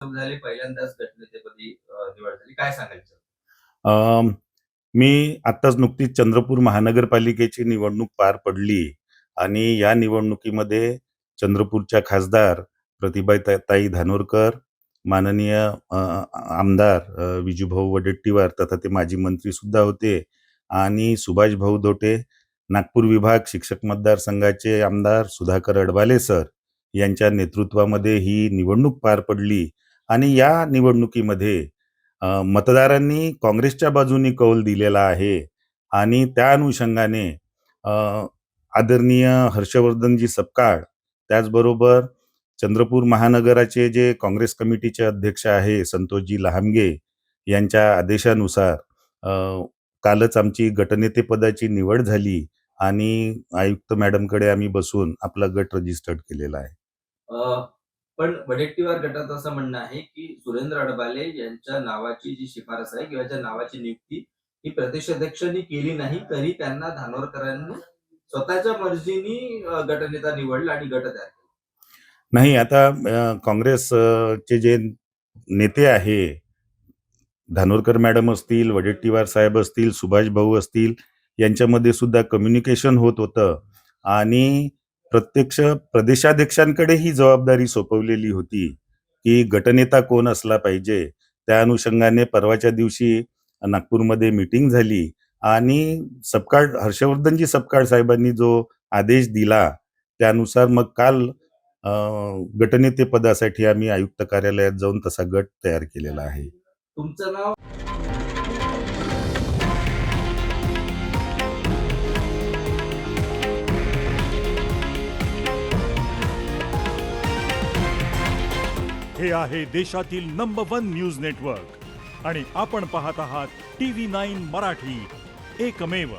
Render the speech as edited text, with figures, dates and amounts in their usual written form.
झाले पहिल्यांदाच गटनेतेपदी निवड झाली. काय सांगायचं? अ, मी आत्ताच नुकतीच चंद्रपूर महानगरपालिकेची निवडणूक पार पडली आणि या निवडणुकीमध्ये चंद्रपूरच्या खासदार प्रतिभाताई धानोरकर, माननीय आमदार विजूभाऊ वडेट्टीवार तथा ते माजी मंत्रीसुद्धा होते आणि सुभाषभाऊ धोटे, नागपूर विभाग शिक्षक मतदारसंघाचे आमदार सुधाकर अडबाले सर यांच्या नेतृत्वामध्ये ही निवडणूक पार पडली आणि या निवडणुकीमध्ये मतदारांनी काँग्रेसच्या बाजूने कौल दिलेला आहे आणि त्या अनुषंगाने अ, आदरणीय हर्षवर्धनजी सपकाळ, त्याचबरोबर चंद्रपूर महानगराचे जे काँग्रेस कमिटीचे अध्यक्ष आहे संतोषजी लहामगे यांच्या आदेशानुसार कालच आमची गटनेतेपदाची निवड झाली आणि आयुक्त मॅडमकडे आम्ही बसून आपला गट रजिस्टर्ड केलेला आहे. पण वडेट्टीवार गटाचं असं म्हणणं आहे की सुरेंद्र अडबाले यांच्या नावाची जी शिफारस आहे किंवा ज्या नावाची नियुक्ती ही प्रदेशाध्यक्षांनी केली नाही, तरी त्यांना धानोरकरांनी स्वतःच्या मर्जीनी गटनेता निवडला आणि गट तयार केला. नाही, आता काँग्रेसचे जे नेते आहे, धानोरकर मॅडम असतील, वडेट्टीवार साहेब असतील, सुभाष भाऊ असतील, यांच्यामध्ये सुद्धा कम्युनिकेशन होत होतं आणि प्रत्यक्ष प्रदेशाध्यक्षांकडे ही जबाबदारी सोपवलेली होती की गटनेता कोण असला पाहिजे. त्या अनुषंगाने परवाच्या दिवशी नागपूरमध्ये मीटिंग झाली आणि हर्षवर्धनजी सपकाळ साहेबांनी जो आदेश दिला त्यानुसार मग काल गटनेते पदासाठी आम्ही आयुक्त कार्यालयात जाऊन तसा गट तयार केलेला आहे. तुमचं नाव हे आहे देशातील नंबर 1 न्यूज नेटवर्क आणि आपण पाहत आहात TV9 मराठी, एकमेव.